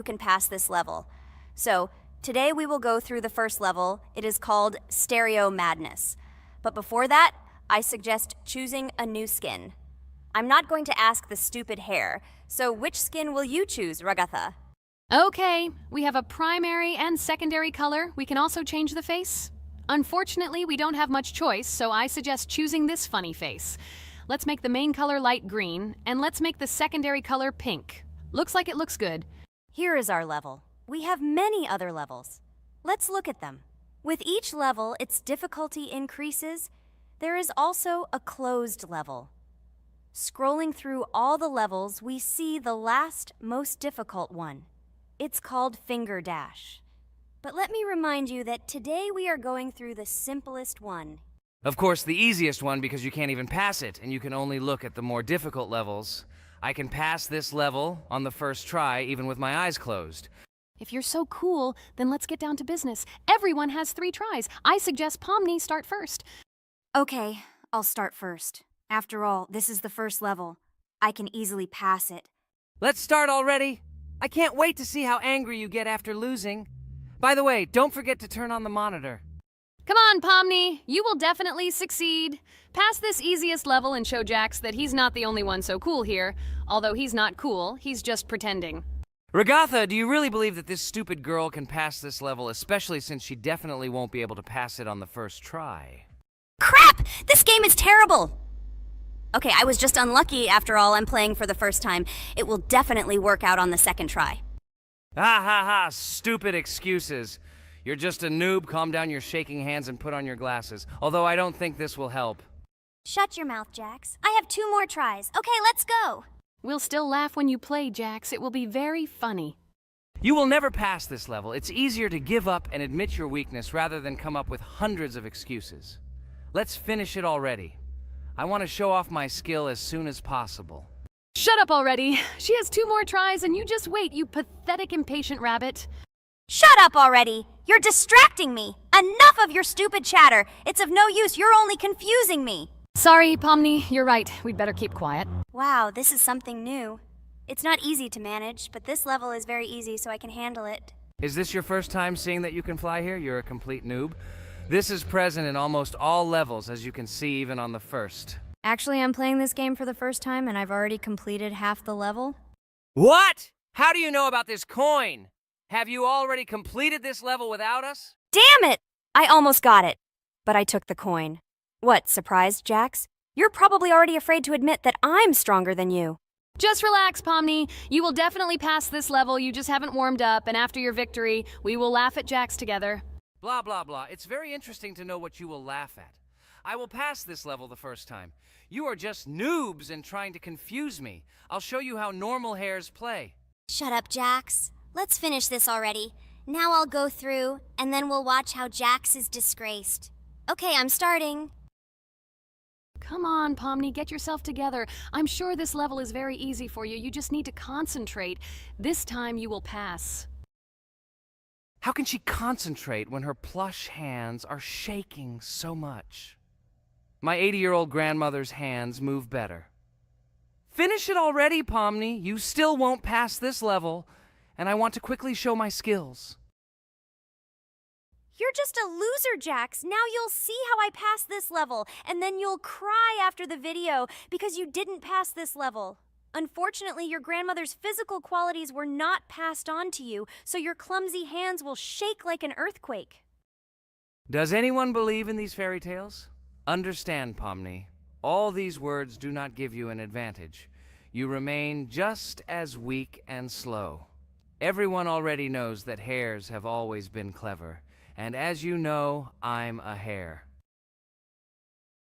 who can pass this level. So, today we will go through the first level. It is called Stereo Madness. But before that, I suggest choosing a new skin. I'm not going to ask the stupid hair, so which skin will you choose, Ragatha? Okay, we have a primary and secondary color. We can also change the face. Unfortunately, we don't have much choice, so I suggest choosing this funny face. Let's make the main color light green, and let's make the secondary color pink. Looks like it looks good. Here is our level. We have many other levels. Let's look at them. With each level, its difficulty increases. There is also a closed level. Scrolling through all the levels, we see the last, most difficult one. It's called Finger Dash. But let me remind you that today we are going through the simplest one. Of course, the easiest one because you can't even pass it, and you can only look at the more difficult levels. I can pass this level on the first try, even with my eyes closed. If you're so cool, then let's get down to business. Everyone has 3 tries. I suggest Pomni start first. Okay, I'll start first. After all, this is the first level. I can easily pass it. Let's start already! I can't wait to see how angry you get after losing. By the way, don't forget to turn on the monitor. Come on, Pomni. You will definitely succeed. Pass this easiest level and show Jax that he's not the only one so cool here. Although he's not cool, he's just pretending. Ragatha, do you really believe that this stupid girl can pass this level, especially since she definitely won't be able to pass it on the first try? Crap! This game is terrible! Okay, I was just unlucky. After all, I'm playing for the first time. It will definitely work out on the second try. Ha ha ha, stupid excuses. You're just a noob, calm down your shaking hands and put on your glasses. Although I don't think this will help. Shut your mouth, Jax. I have 2 more tries. Okay, let's go! We'll still laugh when you play, Jax. It will be very funny. You will never pass this level. It's easier to give up and admit your weakness rather than come up with hundreds of excuses. Let's finish it already. I want to show off my skill as soon as possible. Shut up already. She has 2 more tries and you just wait, you pathetic impatient rabbit. Shut up already! You're distracting me! Enough of your stupid chatter! It's of no use, you're only confusing me! Sorry, Pomni, you're right. We'd better keep quiet. Wow, this is something new. It's not easy to manage, but this level is very easy, so I can handle it. Is this your first time seeing that you can fly here? You're a complete noob. This is present in almost all levels, as you can see even on the first. Actually, I'm playing this game for the first time, and I've already completed half the level. What? How do you know about this coin? Have you already completed this level without us? Damn it! I almost got it, but I took the coin. What, surprised, Jax? You're probably already afraid to admit that I'm stronger than you. Just relax, Pomni. You will definitely pass this level, you just haven't warmed up, and after your victory, we will laugh at Jax together. Blah, blah, blah. It's very interesting to know what you will laugh at. I will pass this level the first time. You are just noobs and trying to confuse me. I'll show you how normal hares play. Shut up, Jax. Let's finish this already. Now I'll go through, and then we'll watch how Jax is disgraced. Okay, I'm starting. Come on, Pomni, get yourself together. I'm sure this level is very easy for you. You just need to concentrate. This time you will pass. How can she concentrate when her plush hands are shaking so much? My 80-year-old grandmother's hands move better. Finish it already, Pomni. You still won't pass this level, and I want to quickly show my skills. You're just a loser, Jax. Now you'll see how I pass this level, and then you'll cry after the video because you didn't pass this level. Unfortunately, your grandmother's physical qualities were not passed on to you, so your clumsy hands will shake like an earthquake. Does anyone believe in these fairy tales? Understand, Pomni. All these words do not give you an advantage. You remain just as weak and slow. Everyone already knows that hares have always been clever. And as you know, I'm a hare.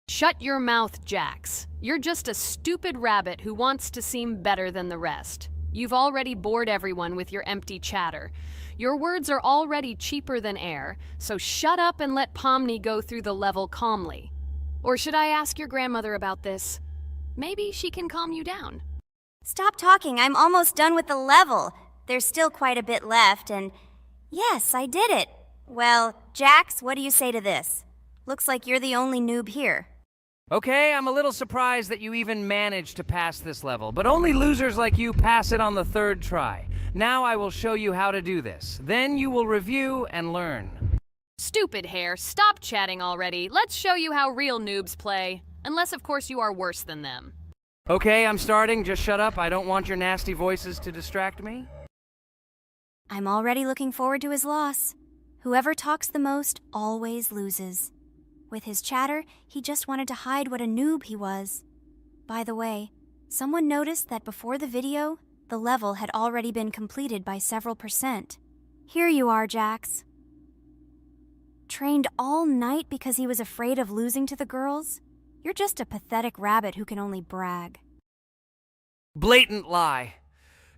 Shut your mouth, Jax. You're just a stupid rabbit who wants to seem better than the rest. You've already bored everyone with your empty chatter. Your words are already cheaper than air, so shut up and let Pomni go through the level calmly. Or should I ask your grandmother about this? Maybe she can calm you down. Stop talking. I'm almost done with the level. There's still quite a bit left, and yes, I did it. Well, Jax, what do you say to this? Looks like you're the only noob here. Okay, I'm a little surprised that you even managed to pass this level, but only losers like you pass it on the third try. Now I will show you how to do this. Then you will review and learn. Stupid hair, stop chatting already. Let's show you how real noobs play. Unless, of course, you are worse than them. Okay, I'm starting. Just shut up. I don't want your nasty voices to distract me. I'm already looking forward to his loss. Whoever talks the most always loses. With his chatter, he just wanted to hide what a noob he was. By the way, someone noticed that before the video, the level had already been completed by several %. Here you are, Jax. Trained all night because he was afraid of losing to the girls? You're just a pathetic rabbit who can only brag. Blatant lie.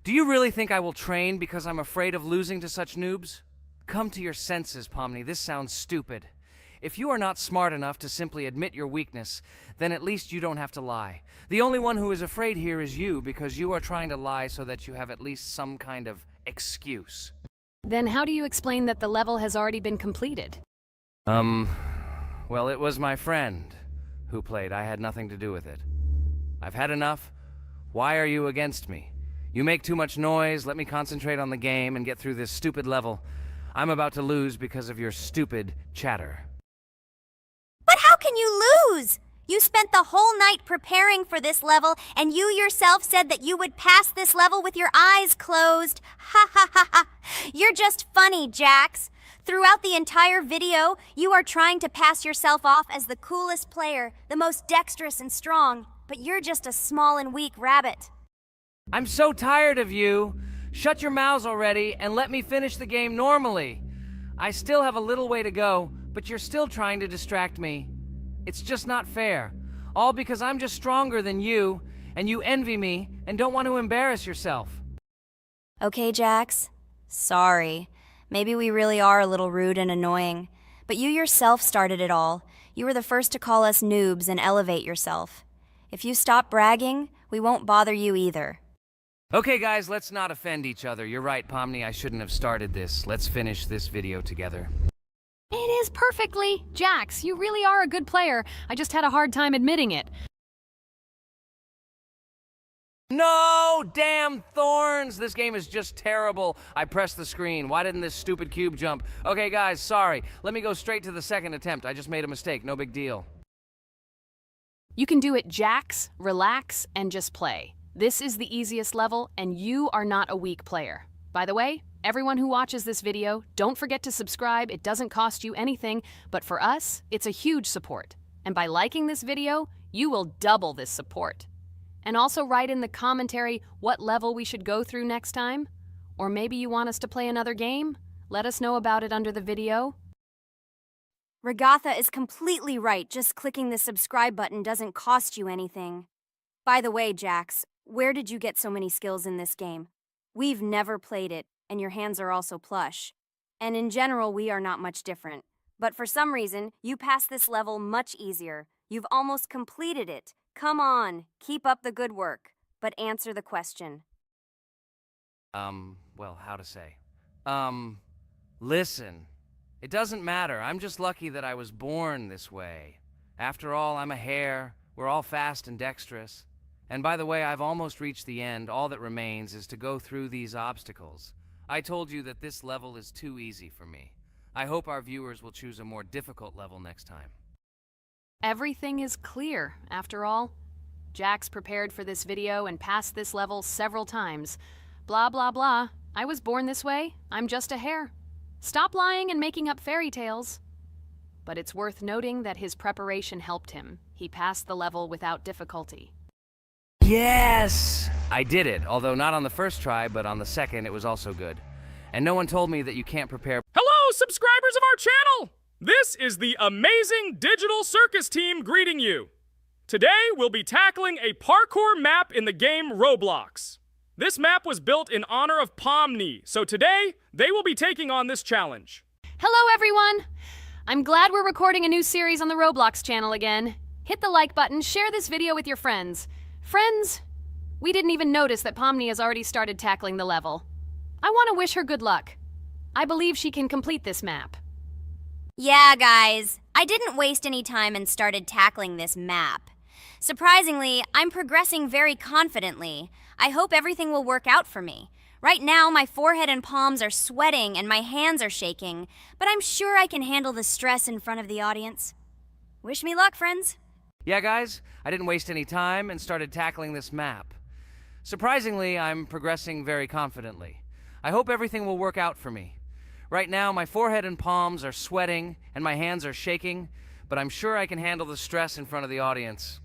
Do you really think I will train because I'm afraid of losing to such noobs? Come to your senses, Pomni. This sounds stupid. If you are not smart enough to simply admit your weakness, then at least you don't have to lie. The only one who is afraid here is you, because you are trying to lie so that you have at least some kind of excuse. Then how do you explain that the level has already been completed? Well, it was my friend who played. I had nothing to do with it. I've had enough. Why are you against me? You make too much noise. Let me concentrate on the game and get through this stupid level. I'm about to lose because of your stupid chatter. But how can you lose? You spent the whole night preparing for this level, and you yourself said that you would pass this level with your eyes closed. Ha ha ha ha. You're just funny, Jax. Throughout the entire video, you are trying to pass yourself off as the coolest player, the most dexterous and strong, but you're just a small and weak rabbit. I'm so tired of you. Shut your mouths already and let me finish the game normally. I still have a little way to go, but you're still trying to distract me. It's just not fair. All because I'm just stronger than you, and you envy me and don't want to embarrass yourself. Okay, Jax. Sorry. Maybe we really are a little rude and annoying. But you yourself started it all. You were the first to call us noobs and elevate yourself. If you stop bragging, we won't bother you either. Okay, guys, let's not offend each other. You're right, Pomni, I shouldn't have started this. Let's finish this video together. It is perfectly. Jax, you really are a good player. I just had a hard time admitting it. No! Damn thorns! This game is just terrible. I pressed the screen. Why didn't this stupid cube jump? Okay, guys, sorry. Let me go straight to the second attempt. I just made a mistake. No big deal. You can do it, Jax, relax, and just play. This is the easiest level, and you are not a weak player. By the way, everyone who watches this video, don't forget to subscribe. It doesn't cost you anything, but for us, it's a huge support. And by liking this video, you will double this support. And also write in the commentary what level we should go through next time. Or maybe you want us to play another game? Let us know about it under the video. Regatha is completely right. Just clicking the subscribe button doesn't cost you anything. By the way, Jax, where did you get so many skills in this game? We've never played it, and your hands are also plush. And in general, we are not much different. But for some reason, you passed this level much easier. You've almost completed it. Come on, keep up the good work, but answer the question. Well, how to say? Listen. It doesn't matter. I'm just lucky that I was born this way. After all, I'm a hare. We're all fast and dexterous. And by the way, I've almost reached the end. All that remains is to go through these obstacles. I told you that this level is too easy for me. I hope our viewers will choose a more difficult level next time. Everything is clear, after all. Jax prepared for this video and passed this level several times. Blah, blah, blah. I was born this way. I'm just a hare. Stop lying and making up fairy tales. But it's worth noting that his preparation helped him. He passed the level without difficulty. Yes! I did it, although not on the first try, but on the second it was also good. And no one told me that you can't prepare. Hello, subscribers of our channel! This is the amazing digital circus team greeting you. Today, we'll be tackling a parkour map in the game Roblox. This map was built in honor of Pomni, so today, they will be taking on this challenge. Hello, everyone! I'm glad we're recording a new series on the Roblox channel again. Hit the like button, share this video with your friends. Friends, we didn't even notice that Pomni has already started tackling the level. I want to wish her good luck. I believe she can complete this map. Yeah, guys, I didn't waste any time and started tackling this map. Surprisingly, I'm progressing very confidently. I hope everything will work out for me. Right now, my forehead and palms are sweating and my hands are shaking, but I'm sure I can handle the stress in front of the audience. Wish me luck, friends. Yeah, guys, I didn't waste any time and started tackling this map. Surprisingly, I'm progressing very confidently. I hope everything will work out for me. Right now, my forehead and palms are sweating and my hands are shaking, but I'm sure I can handle the stress in front of the audience.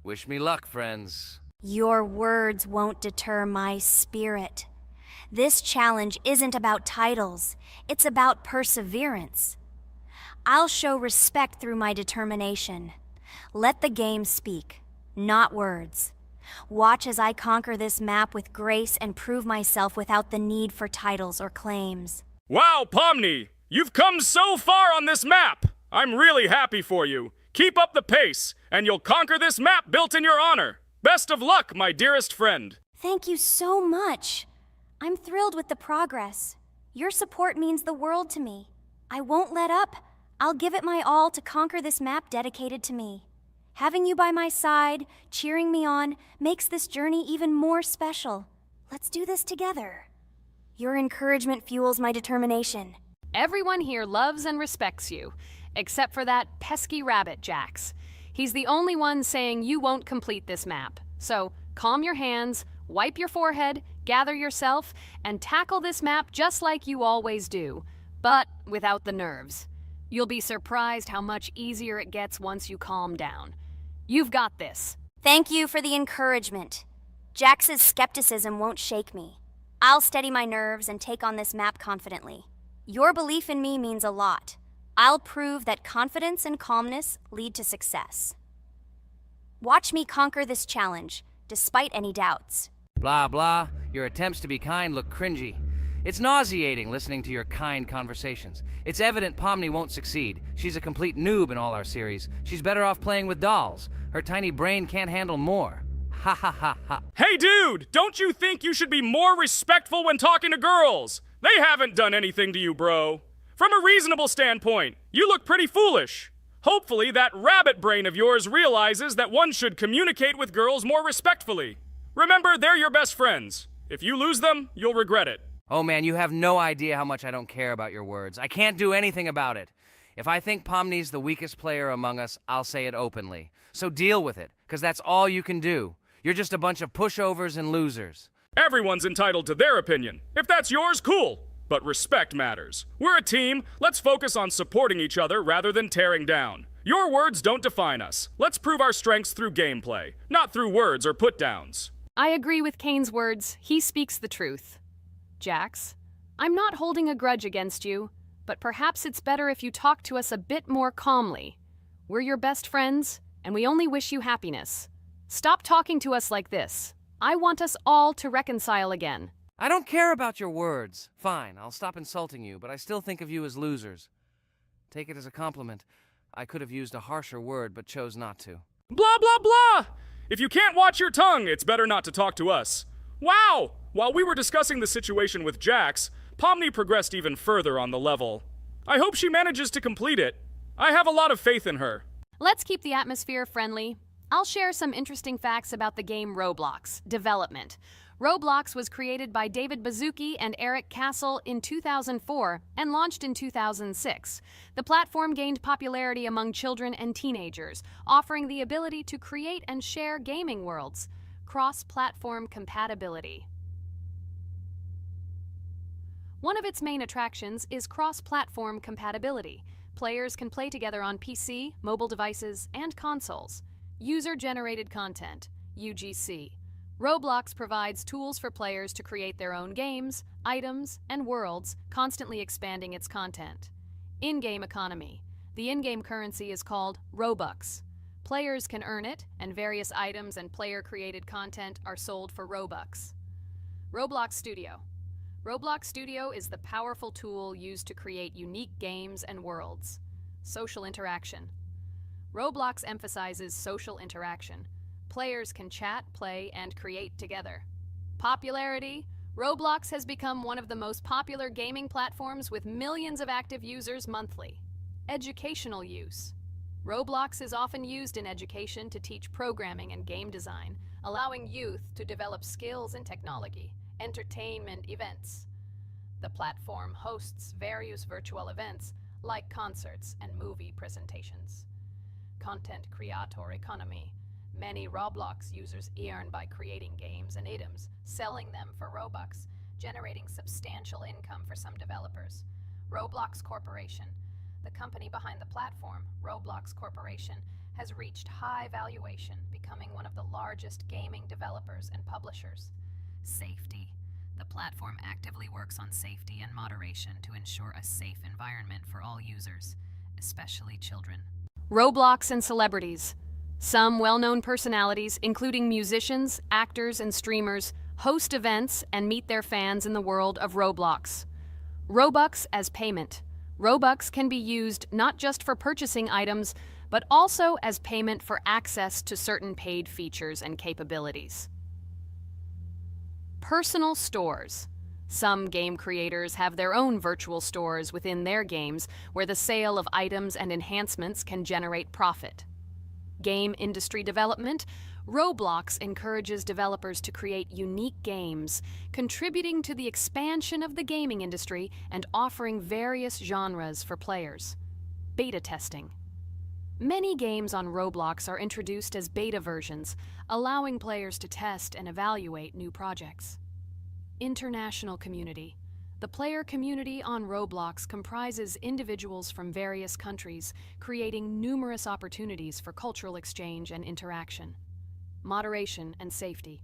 Wish me luck, friends. Your words won't deter my spirit. This challenge isn't about titles, it's about perseverance. I'll show respect through my determination. Let the game speak, not words. Watch as I conquer this map with grace and prove myself without the need for titles or claims. Wow, Pomni! You've come so far on this map! I'm really happy for you. Keep up the pace, and you'll conquer this map built in your honor. Best of luck, my dearest friend. Thank you so much. I'm thrilled with the progress. Your support means the world to me. I won't let up. I'll give it my all to conquer this map dedicated to me. Having you by my side, cheering me on, makes this journey even more special. Let's do this together. Your encouragement fuels my determination. Everyone here loves and respects you, except for that pesky rabbit, Jax. He's the only one saying you won't complete this map. So calm your hands, wipe your forehead, gather yourself, and tackle this map just like you always do, but without the nerves. You'll be surprised how much easier it gets once you calm down. You've got this. Thank you for the encouragement. Jax's skepticism won't shake me. I'll steady my nerves and take on this map confidently. Your belief in me means a lot. I'll prove that confidence and calmness lead to success. Watch me conquer this challenge, despite any doubts. Blah, blah. Your attempts to be kind look cringy. It's nauseating listening to your kind conversations. It's evident Pomni won't succeed. She's a complete noob in all our series. She's better off playing with dolls. Her tiny brain can't handle more. Ha ha ha ha. Hey, dude! Don't you think you should be more respectful when talking to girls? They haven't done anything to you, bro. From a reasonable standpoint, you look pretty foolish. Hopefully, that rabbit brain of yours realizes that one should communicate with girls more respectfully. Remember, they're your best friends. If you lose them, you'll regret it. Oh man, you have no idea how much I don't care about your words. I can't do anything about it. If I think Pomni's the weakest player among us, I'll say it openly. So deal with it, because that's all you can do. You're just a bunch of pushovers and losers. Everyone's entitled to their opinion. If that's yours, cool. But respect matters. We're a team. Let's focus on supporting each other rather than tearing down. Your words don't define us. Let's prove our strengths through gameplay, not through words or put-downs. I agree with Kane's words. He speaks the truth. Jax, I'm not holding a grudge against you, but perhaps it's better if you talk to us a bit more calmly. We're your best friends, and we only wish you happiness. Stop talking to us like this. I want us all to reconcile again. I don't care about your words. Fine, I'll stop insulting you, but I still think of you as losers. Take it as a compliment. I could have used a harsher word, but chose not to. Blah, blah, blah! If you can't watch your tongue, it's better not to talk to us. Wow! While we were discussing the situation with Jax, Pomni progressed even further on the level. I hope she manages to complete it. I have a lot of faith in her. Let's keep the atmosphere friendly. I'll share some interesting facts about the game Roblox development. Roblox was created by David Baszucki and Eric Castle in 2004 and launched in 2006. The platform gained popularity among children and teenagers, offering the ability to create and share gaming worlds. Cross-platform compatibility. One of its main attractions is cross-platform compatibility. Players can play together on PC, mobile devices, and consoles. User-generated content, UGC. Roblox provides tools for players to create their own games, items, and worlds, constantly expanding its content. In-game economy. The in-game currency is called Robux. Players can earn it, and various items and player-created content are sold for Robux. Roblox Studio. Roblox Studio is the powerful tool used to create unique games and worlds. Social interaction. Roblox emphasizes social interaction. Players can chat, play, and create together. Popularity. Roblox has become one of the most popular gaming platforms with millions of active users monthly. educational use. Roblox is often used in education to teach programming and game design, allowing youth to develop skills in technology, entertainment events. The platform hosts various virtual events like concerts and movie presentations. Content creator economy. Many Roblox users earn by creating games and items, selling them for Robux, generating substantial income for some developers. Roblox Corporation. The company behind the platform, Roblox Corporation, has reached high valuation, becoming one of the largest gaming developers and publishers. Safety. The platform actively works on safety and moderation to ensure a safe environment for all users, especially children. Roblox and celebrities. Some well-known personalities, including musicians, actors, and streamers, host events and meet their fans in the world of Roblox. Robux as payment. Robux can be used not just for purchasing items, but also as payment for access to certain paid features and capabilities. Personal stores. Some game creators have their own virtual stores within their games where the sale of items and enhancements can generate profit. Game industry development. Roblox encourages developers to create unique games, contributing to the expansion of the gaming industry and offering various genres for players. Beta testing. Many games on Roblox are introduced as beta versions, allowing players to test and evaluate new projects. International community. The player community on Roblox comprises individuals from various countries, creating numerous opportunities for cultural exchange and interaction. Moderation and safety.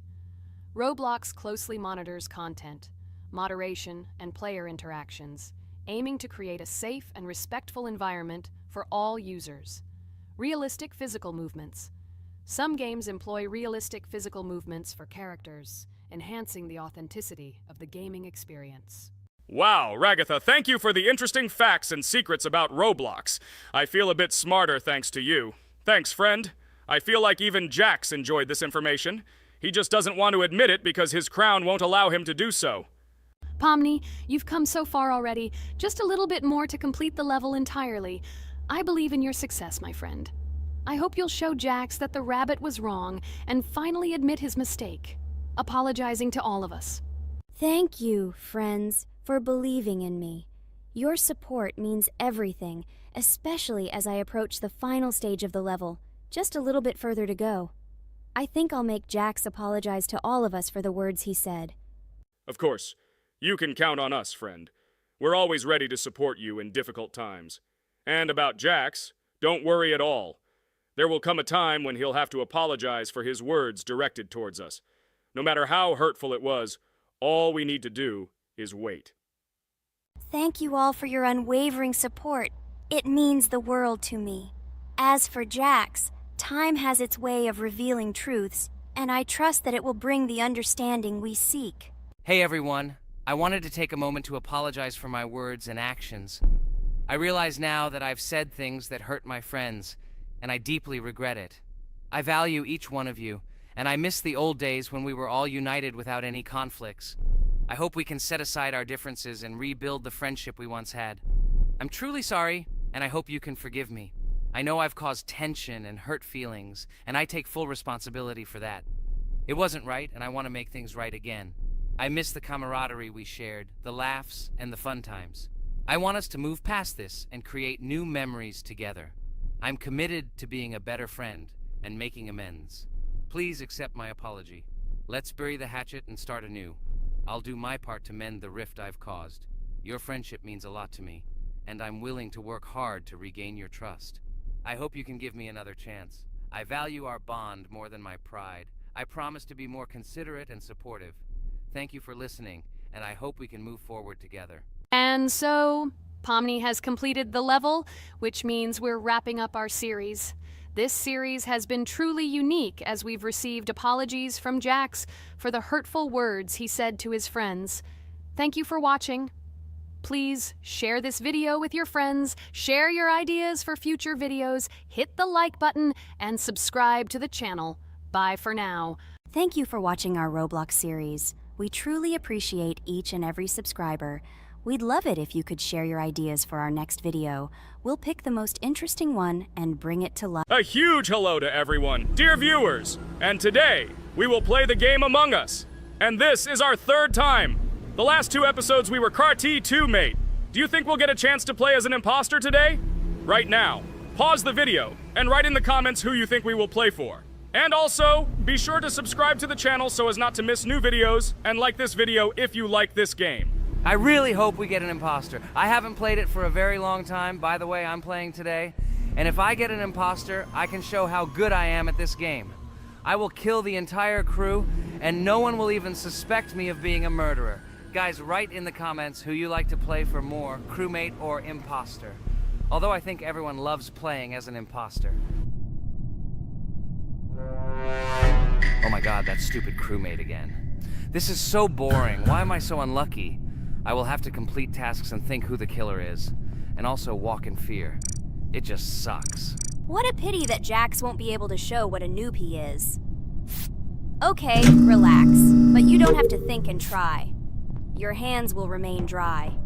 Roblox closely monitors content, moderation, and player interactions, aiming to create a safe and respectful environment for all users. Realistic physical movements. Some games employ realistic physical movements for characters, enhancing the authenticity of the gaming experience. Wow, Ragatha, thank you for the interesting facts and secrets about Roblox. I feel a bit smarter thanks to you. Thanks, friend. I feel like even Jax enjoyed this information. He just doesn't want to admit it because his crown won't allow him to do so. Pomni, you've come so far already. Just a little bit more to complete the level entirely. I believe in your success, my friend. I hope you'll show Jax that the rabbit was wrong and finally admit his mistake, apologizing to all of us. Thank you, friends, for believing in me. Your support means everything, especially as I approach the final stage of the level, just a little bit further to go. I think I'll make Jax apologize to all of us for the words he said. Of course. You can count on us, friend. We're always ready to support you in difficult times. And about Jax, don't worry at all. There will come a time when he'll have to apologize for his words directed towards us. No matter how hurtful it was, all we need to do is wait. Thank you all for your unwavering support. It means the world to me. As for Jax, time has its way of revealing truths, and I trust that it will bring the understanding we seek. Hey everyone, I wanted to take a moment to apologize for my words and actions. I realize now that I've said things that hurt my friends, and I deeply regret it. I value each one of you, and I miss the old days when we were all united without any conflicts. I hope we can set aside our differences and rebuild the friendship we once had. I'm truly sorry, and I hope you can forgive me. I know I've caused tension and hurt feelings, and I take full responsibility for that. It wasn't right, and I want to make things right again. I miss the camaraderie we shared, the laughs, and the fun times. I want us to move past this and create new memories together. I'm committed to being a better friend and making amends. Please accept my apology. Let's bury the hatchet and start anew. I'll do my part to mend the rift I've caused. Your friendship means a lot to me, and I'm willing to work hard to regain your trust. I hope you can give me another chance. I value our bond more than my pride. I promise to be more considerate and supportive. Thank you for listening, and I hope we can move forward together. And so, Pomni has completed the level, which means we're wrapping up our series. This series has been truly unique as we've received apologies from Jax for the hurtful words he said to his friends. Thank you for watching. Please share this video with your friends, share your ideas for future videos, hit the like button, and subscribe to the channel. Bye for now. Thank you for watching our Roblox series. We truly appreciate each and every subscriber. We'd love it if you could share your ideas for our next video. We'll pick the most interesting one and bring it to life. A huge hello to everyone, dear viewers. And today, we will play the game Among Us. And this is our third time. The last 2 episodes we were Carti 2 mate. Do you think we'll get a chance to play as an imposter today? Right now, pause the video and write in the comments who you think we will play for. And also, be sure to subscribe to the channel so as not to miss new videos, and like this video if you like this game. I really hope we get an imposter. I haven't played it for a very long time. By the way, I'm playing today. And if I get an imposter, I can show how good I am at this game. I will kill the entire crew, and no one will even suspect me of being a murderer. Guys, write in the comments who you like to play for more, crewmate or imposter. Although I think everyone loves playing as an imposter. Oh my god, that stupid crewmate again. This is so boring. Why am I so unlucky? I will have to complete tasks and think who the killer is, and also walk in fear. It just sucks. What a pity that Jax won't be able to show what a noob he is. Okay, relax, but you don't have to think and try. Your hands will remain dry.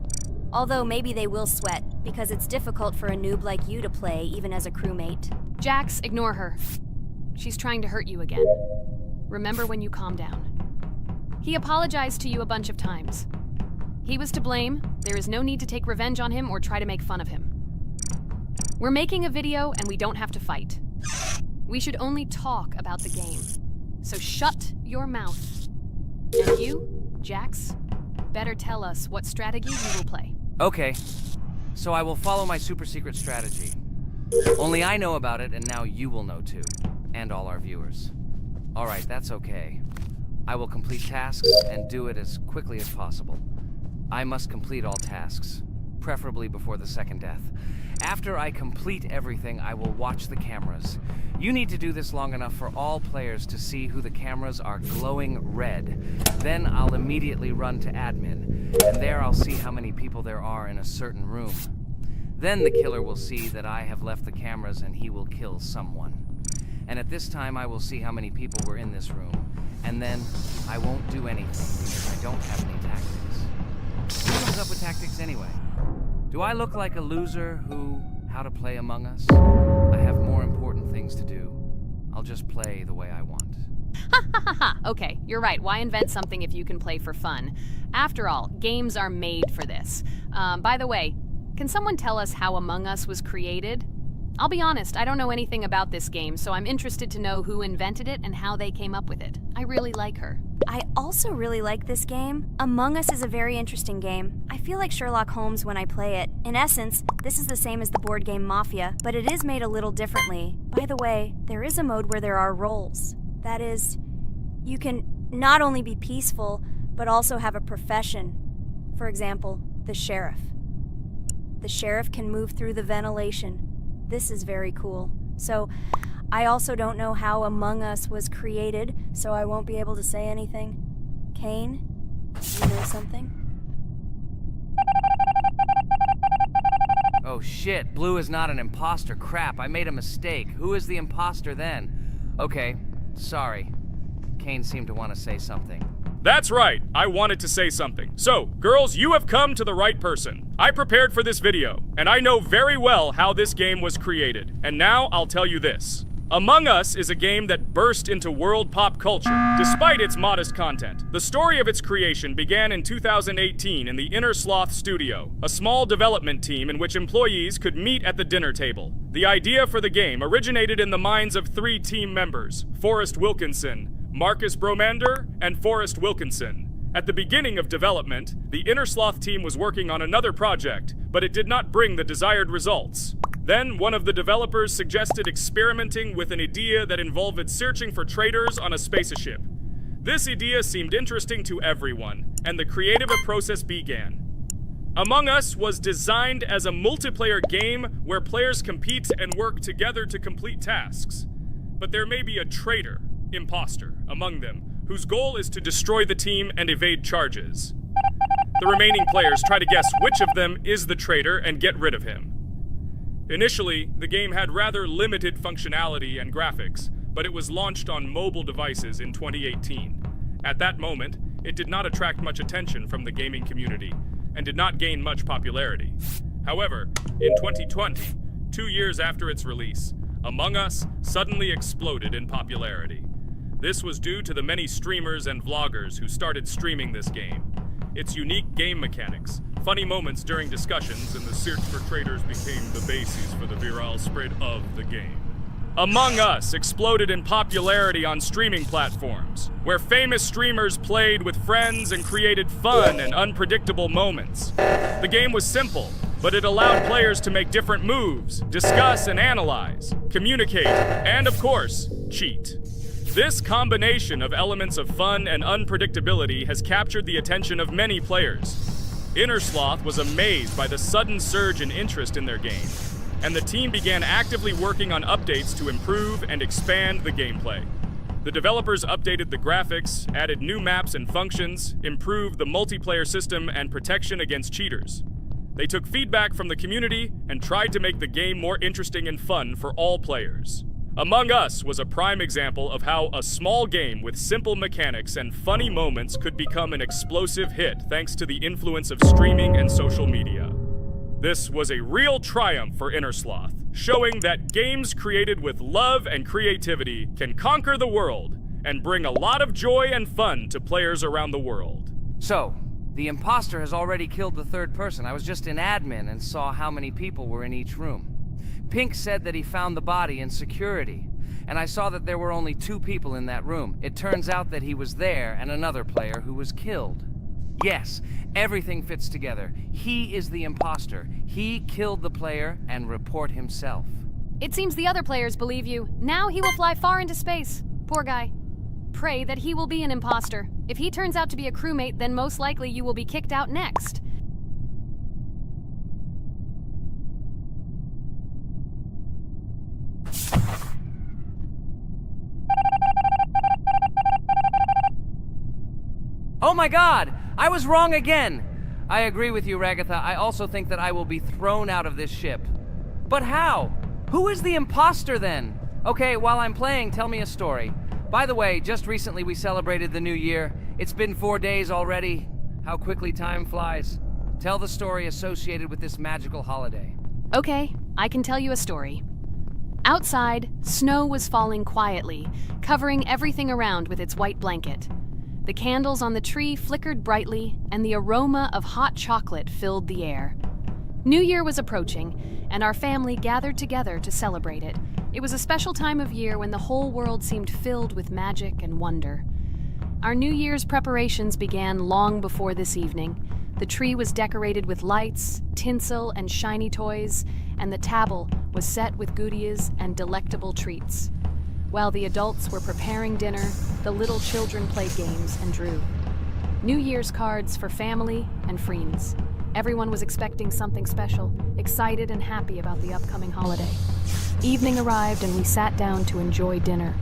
Although maybe they will sweat, because it's difficult for a noob like you to play even as a crewmate. Jax, ignore her. She's trying to hurt you again. Remember when you calm down. He apologized to you a bunch of times. He was to blame. There is no need to take revenge on him or try to make fun of him. We're making a video and we don't have to fight. We should only talk about the game. So shut your mouth. And you, Jax, better tell us what strategy you will play. Okay, so I will follow my super secret strategy. Only I know about it, and now you will know too. And all our viewers. Alright, that's okay. I will complete tasks and do it as quickly as possible. I must complete all tasks, preferably before the second death. After I complete everything, I will watch the cameras. You need to do this long enough for all players to see who the cameras are glowing red. Then I'll immediately run to admin, and there I'll see how many people there are in a certain room. Then the killer will see that I have left the cameras and he will kill someone. And at this time I will see how many people were in this room. And then I won't do anything because I don't have any tactics. What comes up with tactics anyway? Do I look like a loser how to play Among Us? I have more important things to do. I'll just play the way I want. Ha ha ha ha! Okay, you're right. Why invent something if you can play for fun? After all, games are made for this. By the way, can someone tell us how Among Us was created? I'll be honest, I don't know anything about this game, so I'm interested to know who invented it and how they came up with it. I really like her. I also really like this game. Among Us is a very interesting game. I feel like Sherlock Holmes when I play it. In essence, this is the same as the board game Mafia, but it is made a little differently. By the way, there is a mode where there are roles. That is, you can not only be peaceful, but also have a profession. For example, the sheriff. The sheriff can move through the ventilation. This is very cool. So, I also don't know how Among Us was created, so I won't be able to say anything. Kane, you know something? Oh shit, Blue is not an imposter. Crap, I made a mistake. Who is the imposter then? Okay, sorry. Kane seemed to want to say something. That's right, I wanted to say something. So, girls, you have come to the right person. I prepared for this video, and I know very well how this game was created. And now I'll tell you this. Among Us is a game that burst into world pop culture, despite its modest content. The story of its creation began in 2018 in the Inner Sloth Studio, a small development team in which employees could meet at the dinner table. The idea for the game originated in the minds of 3 team members, Forrest Wilkinson, Marcus Bromander, and Forrest Wilkinson. At the beginning of development, the Inner Sloth team was working on another project, but it did not bring the desired results. Then, one of the developers suggested experimenting with an idea that involved searching for traitors on a spaceship. This idea seemed interesting to everyone, and the creative process began. Among Us was designed as a multiplayer game where players compete and work together to complete tasks. But there may be a traitor, imposter, among them, whose goal is to destroy the team and evade charges. The remaining players try to guess which of them is the traitor and get rid of him. Initially, the game had rather limited functionality and graphics, but it was launched on mobile devices in 2018. At that moment, it did not attract much attention from the gaming community, and did not gain much popularity. However, in 2020, 2 years after its release, Among Us suddenly exploded in popularity. This was due to the many streamers and vloggers who started streaming this game. Its unique game mechanics, funny moments during discussions, and the search for traitors became the basis for the viral spread of the game. Among Us exploded in popularity on streaming platforms, where famous streamers played with friends and created fun and unpredictable moments. The game was simple, but it allowed players to make different moves, discuss and analyze, communicate, and of course, cheat. This combination of elements of fun and unpredictability has captured the attention of many players. Innersloth was amazed by the sudden surge in interest in their game, and the team began actively working on updates to improve and expand the gameplay. The developers updated the graphics, added new maps and functions, improved the multiplayer system and protection against cheaters. They took feedback from the community and tried to make the game more interesting and fun for all players. Among Us was a prime example of how a small game with simple mechanics and funny moments could become an explosive hit thanks to the influence of streaming and social media. This was a real triumph for Innersloth, showing that games created with love and creativity can conquer the world and bring a lot of joy and fun to players around the world. So, the imposter has already killed the third person. I was just in admin and saw how many people were in each room. Pink said that he found the body in security, and I saw that there were only 2 people in that room. It turns out that he was there and another player who was killed. Yes, everything fits together. He is the imposter. He killed the player and report himself. It seems the other players believe you. Now he will fly far into space. Poor guy. Pray that he will be an imposter. If he turns out to be a crewmate, then most likely you will be kicked out next. Oh my god! I was wrong again! I agree with you, Ragatha. I also think that I will be thrown out of this ship. But how? Who is the imposter then? Okay, while I'm playing, tell me a story. By the way, just recently we celebrated the new year. It's been 4 days already. How quickly time flies. Tell the story associated with this magical holiday. Okay, I can tell you a story. Outside, snow was falling quietly, covering everything around with its white blanket. The candles on the tree flickered brightly, and the aroma of hot chocolate filled the air. New Year was approaching, and our family gathered together to celebrate it. It was a special time of year when the whole world seemed filled with magic and wonder. Our New Year's preparations began long before this evening. The tree was decorated with lights, tinsel, and shiny toys, and the table was set with goodies and delectable treats. While the adults were preparing dinner, the little children played games and drew. New Year's cards for family and friends. Everyone was expecting something special, excited and happy about the upcoming holiday. Evening arrived and we sat down to enjoy dinner.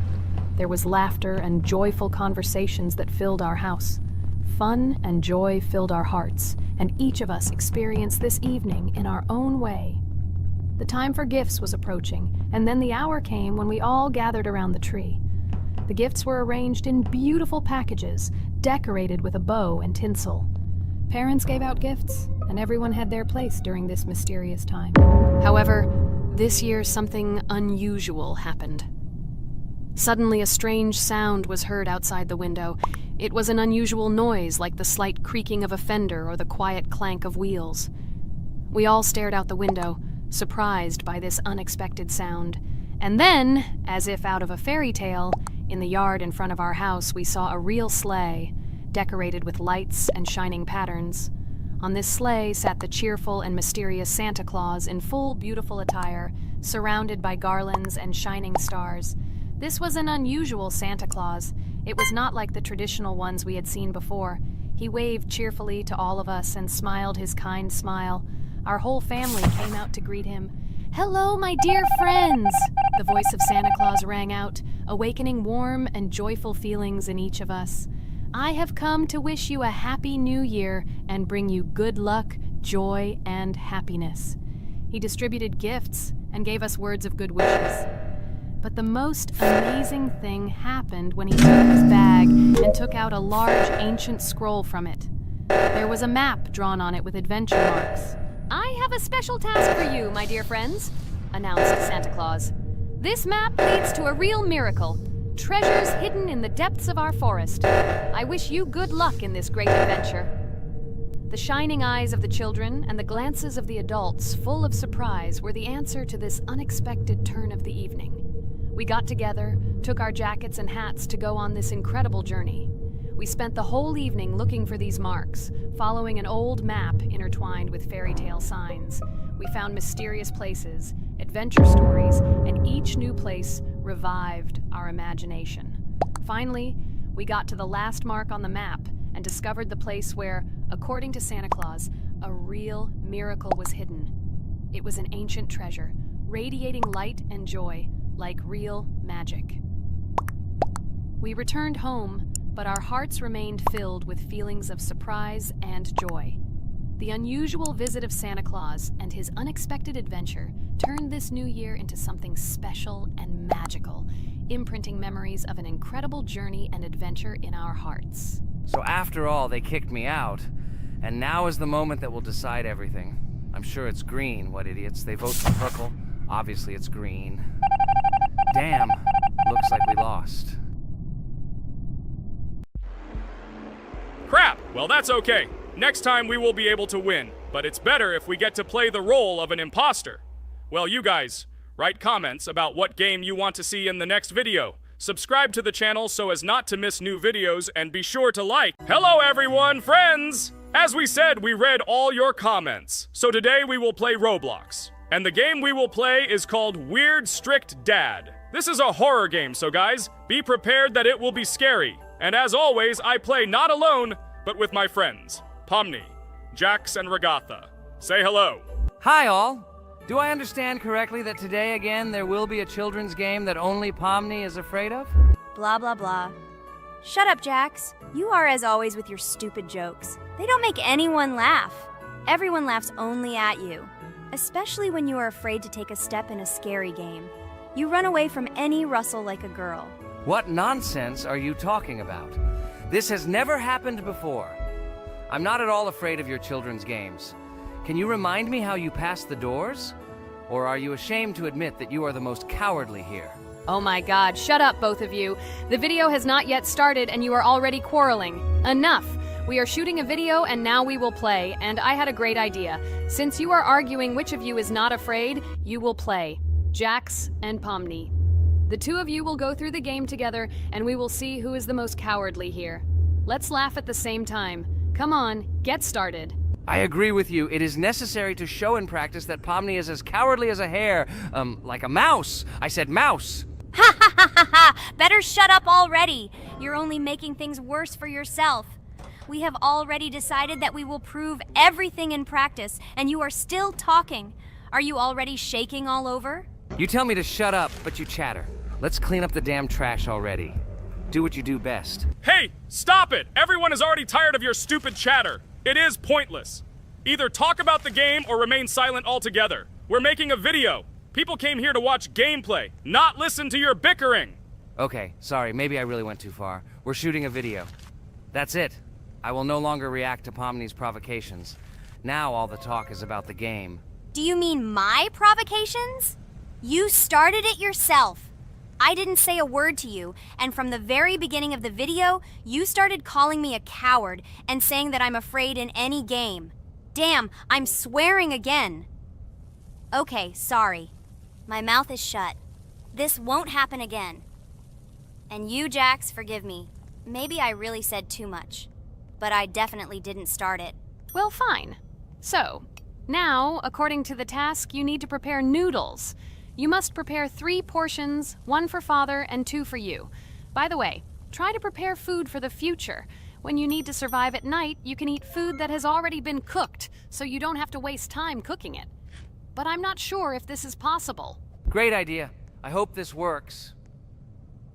There was laughter and joyful conversations that filled our house. Fun and joy filled our hearts, and each of us experienced this evening in our own way. The time for gifts was approaching, and then the hour came when we all gathered around the tree. The gifts were arranged in beautiful packages, decorated with a bow and tinsel. Parents gave out gifts, and everyone had their place during this mysterious time. However, this year something unusual happened. Suddenly a strange sound was heard outside the window. It was an unusual noise, like the slight creaking of a fender or the quiet clank of wheels. We all stared out the window, surprised by this unexpected sound. And then, as if out of a fairy tale, in the yard in front of our house we saw a real sleigh, decorated with lights and shining patterns. On this sleigh sat the cheerful and mysterious Santa Claus in full beautiful attire, surrounded by garlands and shining stars. This was an unusual Santa Claus. It was not like the traditional ones we had seen before. He waved cheerfully to all of us and smiled his kind smile. Our whole family came out to greet him. "Hello, my dear friends!" The voice of Santa Claus rang out, awakening warm and joyful feelings in each of us. "I have come to wish you a happy new year and bring you good luck, joy, and happiness." He distributed gifts and gave us words of good wishes. But the most amazing thing happened when he took his bag and took out a large ancient scroll from it. There was a map drawn on it with adventure marks. "I have a special task for you, my dear friends," announced Santa Claus. "This map leads to a real miracle. Treasures hidden in the depths of our forest. I wish you good luck in this great adventure." The shining eyes of the children and the glances of the adults, full of surprise, were the answer to this unexpected turn of the evening. We got together, took our jackets and hats to go on this incredible journey. We spent the whole evening looking for these marks, following an old map intertwined with fairy tale signs. We found mysterious places, adventure stories, and each new place revived our imagination. Finally, we got to the last mark on the map and discovered the place where, according to Santa Claus, a real miracle was hidden. It was an ancient treasure, radiating light and joy like real magic. We returned home, but our hearts remained filled with feelings of surprise and joy. The unusual visit of Santa Claus and his unexpected adventure turned this new year into something special and magical, imprinting memories of an incredible journey and adventure in our hearts. So after all, they kicked me out, and now is the moment that will decide everything. I'm sure it's green, what idiots. They vote for purple. Obviously it's green. Damn, looks like we lost. Crap! Well, that's okay. Next time we will be able to win, but it's better if we get to play the role of an imposter. Well, you guys, write comments about what game you want to see in the next video. Subscribe to the channel so as not to miss new videos, and be sure to like. Hello everyone, friends! As we said, we read all your comments. So today we will play Roblox. And the game we will play is called Weird Strict Dad. This is a horror game, so guys, be prepared that it will be scary. And as always, I play not alone, but with my friends, Pomni, Jax, and Regatha. Say hello. Hi all! Do I understand correctly that today again there will be a children's game that only Pomni is afraid of? Blah, blah, blah. Shut up, Jax. You are as always with your stupid jokes. They don't make anyone laugh. Everyone laughs only at you, especially when you are afraid to take a step in a scary game. You run away from any rustle like a girl. What nonsense are you talking about? This has never happened before. I'm not at all afraid of your children's games. Can you remind me how you passed the doors? Or are you ashamed to admit that you are the most cowardly here? Oh my god, shut up, both of you. The video has not yet started and you are already quarreling. Enough! We are shooting a video and now we will play, and I had a great idea. Since you are arguing which of you is not afraid, you will play. Jax and Pomni. The two of you will go through the game together and we will see who is the most cowardly here. Let's laugh at the same time. Come on, get started. I agree with you. It is necessary to show in practice that Pomni is as cowardly as a hare. Like a mouse. I said mouse. Ha ha ha ha ha! Better shut up already. You're only making things worse for yourself. We have already decided that we will prove everything in practice, and you are still talking. Are you already shaking all over? You tell me to shut up, but you chatter. Let's clean up the damn trash already. Do what you do best. Hey, stop it! Everyone is already tired of your stupid chatter. It is pointless. Either talk about the game or remain silent altogether. We're making a video. People came here to watch gameplay, not listen to your bickering. Okay, sorry, maybe I really went too far. We're shooting a video. That's it. I will no longer react to Pomni's provocations. Now all the talk is about the game. Do you mean my provocations? You started it yourself. I didn't say a word to you, and from the very beginning of the video, you started calling me a coward and saying that I'm afraid in any game. Damn, I'm swearing again. Okay, sorry. My mouth is shut. This won't happen again. And you, Jax, forgive me. Maybe I really said too much, but I definitely didn't start it. Well, fine. So, now, according to the task, you need to prepare noodles. You must prepare 3 portions, 1 for Father and 2 for you. By the way, try to prepare food for the future. When you need to survive at night, you can eat food that has already been cooked, so you don't have to waste time cooking it. But I'm not sure if this is possible. Great idea. I hope this works.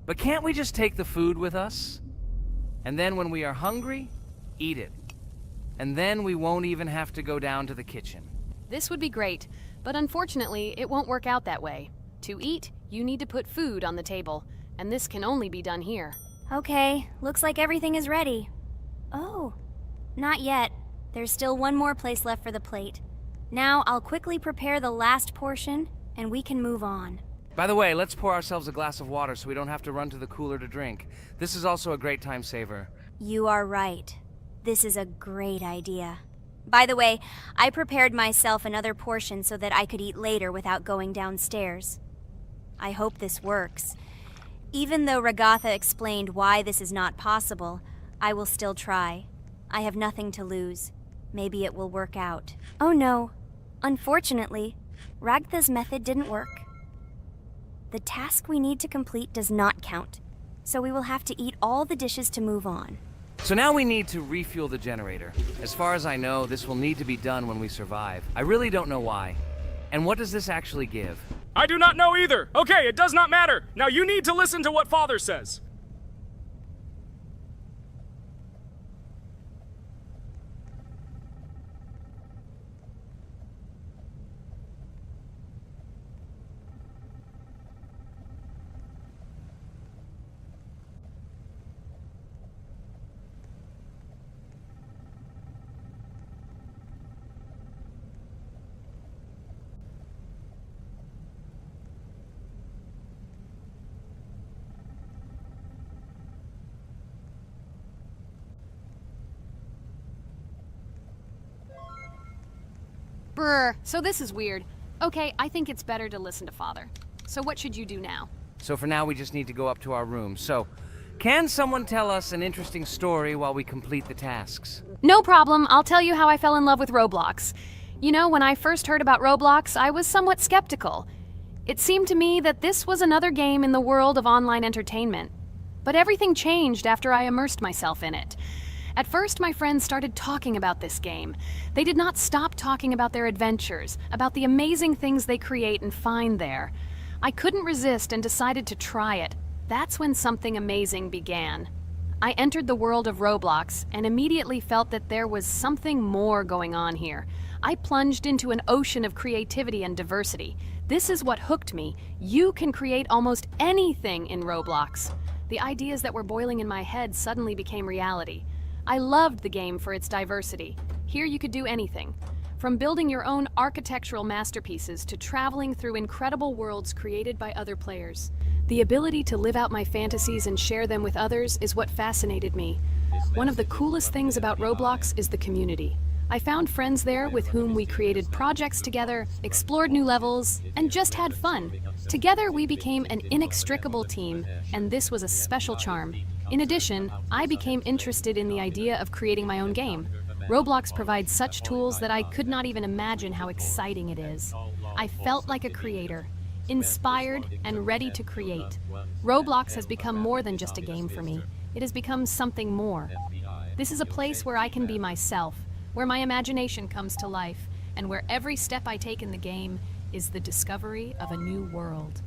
But can't we just take the food with us? And then when we are hungry, eat it. And then we won't even have to go down to the kitchen. This would be great, but unfortunately, it won't work out that way. To eat, you need to put food on the table, and this can only be done here. Okay, looks like everything is ready. Oh, not yet. There's still one more place left for the plate. Now I'll quickly prepare the last portion, and we can move on. By the way, let's pour ourselves a glass of water so we don't have to run to the cooler to drink. This is also a great time saver. You are right. This is a great idea. By the way, I prepared myself another portion so that I could eat later without going downstairs. I hope this works. Even though Ragatha explained why this is not possible, I will still try. I have nothing to lose. Maybe it will work out. Oh no. Unfortunately, Ragatha's method didn't work. The task we need to complete does not count, so we will have to eat all the dishes to move on. So now we need to refuel the generator. As far as I know, this will need to be done when we survive. I really don't know why. And what does this actually give? I do not know either. Okay, it does not matter. Now you need to listen to what Father says. Brr, so this is weird. Okay, I think it's better to listen to Father. So what should you do now? So for now, we just need to go up to our room. So, can someone tell us an interesting story while we complete the tasks? No problem, I'll tell you how I fell in love with Roblox. You know, when I first heard about Roblox, I was somewhat skeptical. It seemed to me that this was another game in the world of online entertainment. But everything changed after I immersed myself in it. At first, my friends started talking about this game. They did not stop talking about their adventures, about the amazing things they create and find there. I couldn't resist and decided to try it. That's when something amazing began. I entered the world of Roblox and immediately felt that there was something more going on here. I plunged into an ocean of creativity and diversity. This is what hooked me. You can create almost anything in Roblox. The ideas that were boiling in my head suddenly became reality. I loved the game for its diversity. Here you could do anything. From building your own architectural masterpieces to traveling through incredible worlds created by other players. The ability to live out my fantasies and share them with others is what fascinated me. One of the coolest things about Roblox is the community. I found friends there with whom we created projects together, explored new levels, and just had fun. Together we became an inextricable team, and this was a special charm. In addition, I became interested in the idea of creating my own game. Roblox provides such tools that I could not even imagine how exciting it is. I felt like a creator, inspired and ready to create. Roblox has become more than just a game for me. It has become something more. This is a place where I can be myself, where my imagination comes to life, and where every step I take in the game is the discovery of a new world.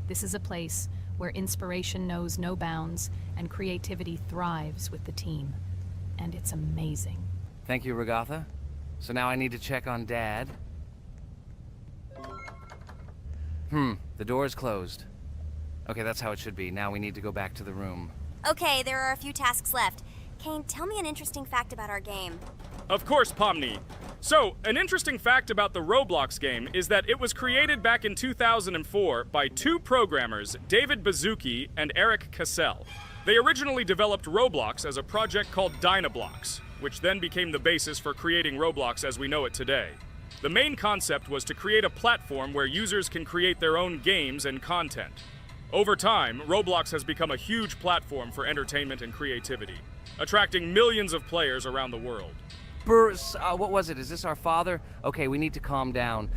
This is a place where inspiration knows no bounds and creativity thrives with the team. And it's amazing. Thank you, Ragatha. So now I need to check on Dad. The door is closed. Okay, that's how it should be. Now we need to go back to the room. Okay, there are a few tasks left. Kane, tell me an interesting fact about our game. Of course, Pomni. So, an interesting fact about the Roblox game is that it was created back in 2004 by two programmers, David Bazuki and Eric Cassell. They originally developed Roblox as a project called Dynablocks, which then became the basis for creating Roblox as we know it today. The main concept was to create a platform where users can create their own games and content. Over time, Roblox has become a huge platform for entertainment and creativity, attracting millions of players around the world. What was it? Is this our father? Okay, we need to calm down.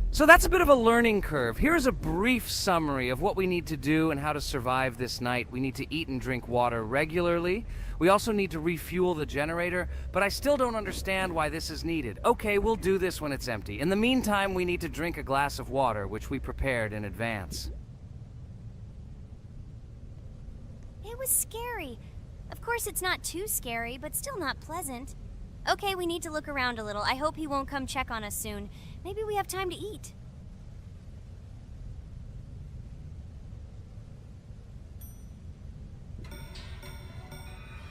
So that's a bit of a learning curve. Here's a brief summary of what we need to do and how to survive this night. We need to eat and drink water regularly. We also need to refuel the generator, but I still don't understand why this is needed. Okay, we'll do this when it's empty. In the meantime, we need to drink a glass of water, which we prepared in advance. It was scary. Of course, it's not too scary, but still not pleasant. Okay, we need to look around a little. I hope he won't come check on us soon. Maybe we have time to eat.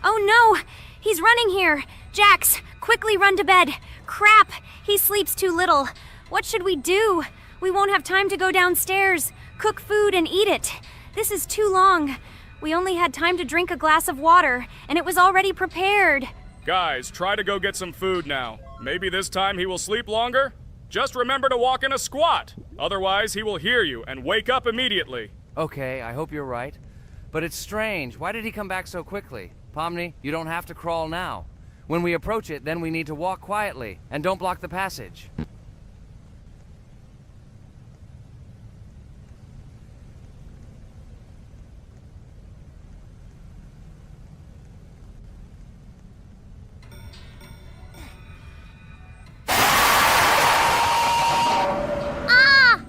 Oh no! He's running here! Jax, quickly run to bed. Crap, he sleeps too little. What should we do? We won't have time to go downstairs, cook food, and eat it. This is too long. We only had time to drink a glass of water, and it was already prepared. Guys, try to go get some food now. Maybe this time he will sleep longer? Just remember to walk in a squat. Otherwise, he will hear you and wake up immediately. Okay, I hope you're right. But it's strange. Why did he come back so quickly? Pomni, you don't have to crawl now. When we approach it, then we need to walk quietly, and don't block the passage. Ah!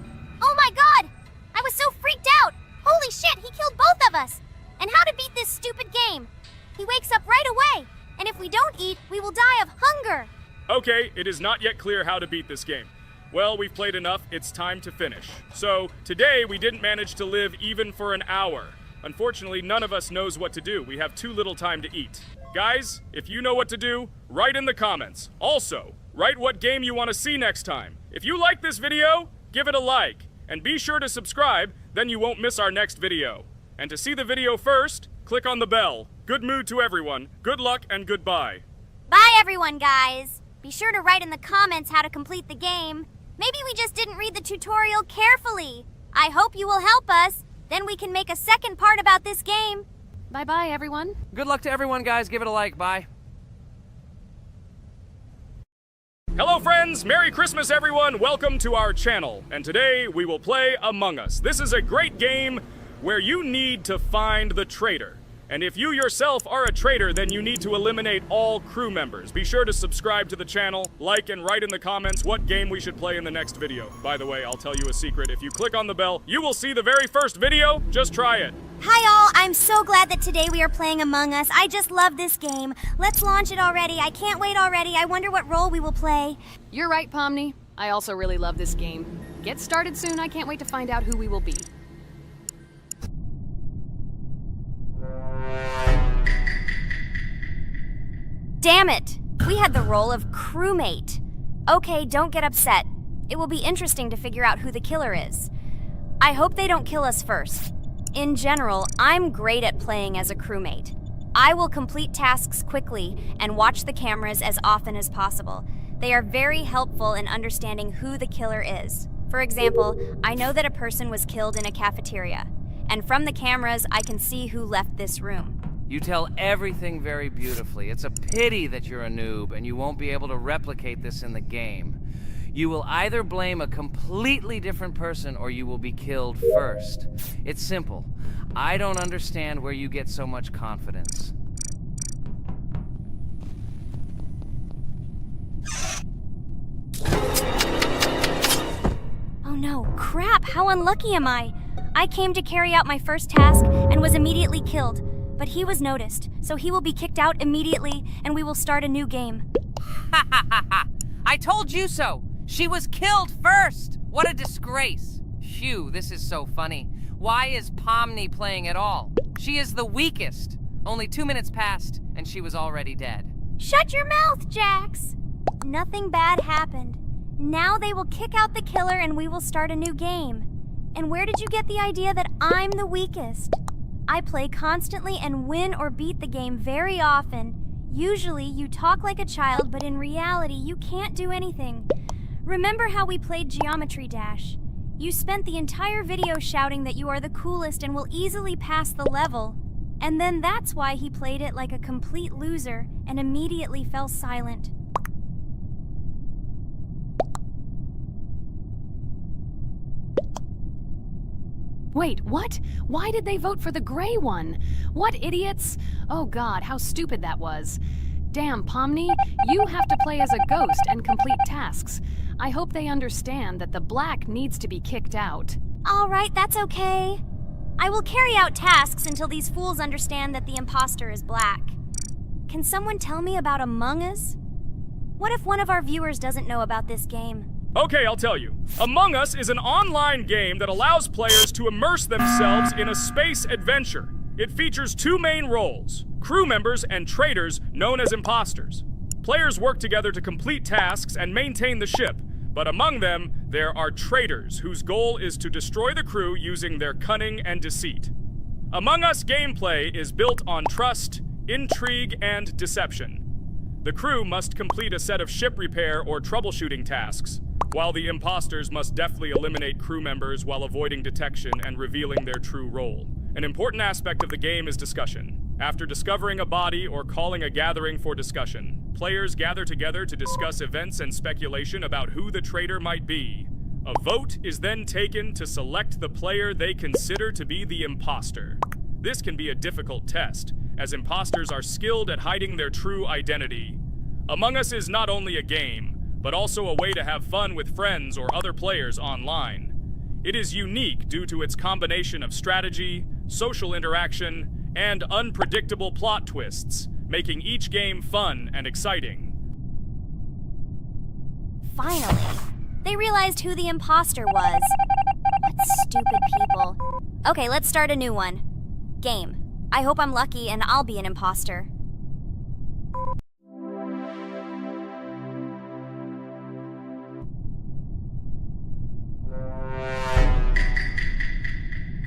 Oh my god! I was so freaked out! Holy shit, he killed both of us! And how to beat this stupid game? He wakes up right away, and if we don't eat, we will die of hunger. Okay, it is not yet clear how to beat this game. Well, we've played enough, it's time to finish. So, today we didn't manage to live even for an hour. Unfortunately, none of us knows what to do. We have too little time to eat. Guys, if you know what to do, write in the comments. Also, write what game you want to see next time. If you like this video, give it a like. And be sure to subscribe, then you won't miss our next video. And to see the video first, click on the bell. Good mood to everyone, good luck, and goodbye. Bye everyone, guys. Be sure to write in the comments how to complete the game. Maybe we just didn't read the tutorial carefully. I hope you will help us. Then we can make a second part about this game. Bye-bye, everyone. Good luck to everyone, guys. Give it a like. Bye. Hello friends, Merry Christmas everyone, welcome to our channel. And today we will play Among Us. This is a great game where you need to find the traitor. And if you yourself are a traitor, then you need to eliminate all crew members. Be sure to subscribe to the channel, like and write in the comments what game we should play in the next video. By the way, I'll tell you a secret. If you click on the bell, you will see the very first video. Just try it. Hi all, I'm so glad that today we are playing Among Us. I just love this game. Let's launch it already. I can't wait already. I wonder what role we will play. You're right, Pomni. I also really love this game. Get started soon. I can't wait to find out who we will be. Damn it! We had the role of crewmate. Okay, don't get upset. It will be interesting to figure out who the killer is. I hope they don't kill us first. In general, I'm great at playing as a crewmate. I will complete tasks quickly and watch the cameras as often as possible. They are very helpful in understanding who the killer is. For example, I know that a person was killed in a cafeteria, and from the cameras, I can see who left this room. You tell everything very beautifully. It's a pity that you're a noob and you won't be able to replicate this in the game. You will either blame a completely different person or you will be killed first. It's simple. I don't understand where you get so much confidence. Oh no, crap, how unlucky am I? I came to carry out my first task and was immediately killed. But he was noticed, so he will be kicked out immediately, and we will start a new game. Ha ha ha ha! I told you so! She was killed first! What a disgrace! Phew, this is so funny. Why is Pomni playing at all? She is the weakest. Only 2 minutes passed, and she was already dead. Shut your mouth, Jax! Nothing bad happened. Now they will kick out the killer and we will start a new game. And where did you get the idea that I'm the weakest? I play constantly and win or beat the game very often. Usually you talk like a child, but in reality you can't do anything. Remember how we played Geometry Dash? You spent the entire video shouting that you are the coolest and will easily pass the level. And then that's why he played it like a complete loser and immediately fell silent. Wait, what? Why did they vote for the gray one? What idiots? Oh god, how stupid that was. Damn, Pomni, you have to play as a ghost and complete tasks. I hope they understand that the black needs to be kicked out. All right, that's okay. I will carry out tasks until these fools understand that the imposter is black. Can someone tell me about Among Us? What if one of our viewers doesn't know about this game? Okay, I'll tell you. Among Us is an online game that allows players to immerse themselves in a space adventure. It features two main roles, crew members and traitors known as imposters. Players work together to complete tasks and maintain the ship, but among them, there are traitors whose goal is to destroy the crew using their cunning and deceit. Among Us gameplay is built on trust, intrigue, and deception. The crew must complete a set of ship repair or troubleshooting tasks, while the imposters must deftly eliminate crew members while avoiding detection and revealing their true role. An important aspect of the game is discussion. After discovering a body or calling a gathering for discussion, players gather together to discuss events and speculation about who the traitor might be. A vote is then taken to select the player they consider to be the imposter. This can be a difficult test, as imposters are skilled at hiding their true identity. Among Us is not only a game, but also a way to have fun with friends or other players online. It is unique due to its combination of strategy, social interaction, and unpredictable plot twists, making each game fun and exciting. Finally, they realized who the imposter was. What stupid people. Okay, let's start a new one. Game. I hope I'm lucky and I'll be an imposter.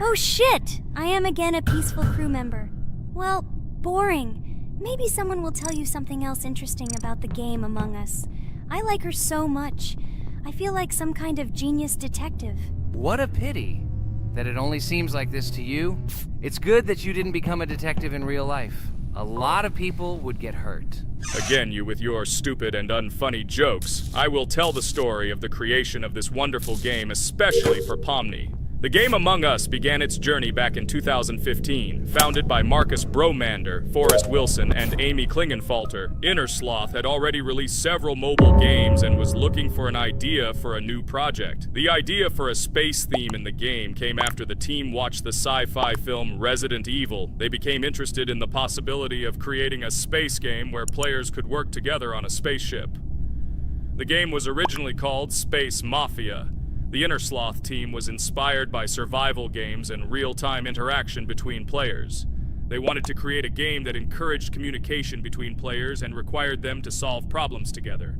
Oh shit! I am again a peaceful crew member. Well, boring. Maybe someone will tell you something else interesting about the game Among Us. I like her so much. I feel like some kind of genius detective. What a pity that it only seems like this to you. It's good that you didn't become a detective in real life. A lot of people would get hurt. Again, you with your stupid and unfunny jokes. I will tell the story of the creation of this wonderful game, especially for Pomni. The game Among Us began its journey back in 2015. Founded by Marcus Bromander, Forrest Wilson, and Amy Klingenfalter, Innersloth had already released several mobile games and was looking for an idea for a new project. The idea for a space theme in the game came after the team watched the sci-fi film Resident Evil. They became interested in the possibility of creating a space game where players could work together on a spaceship. The game was originally called Space Mafia. The Innersloth team was inspired by survival games and real-time interaction between players. They wanted to create a game that encouraged communication between players and required them to solve problems together.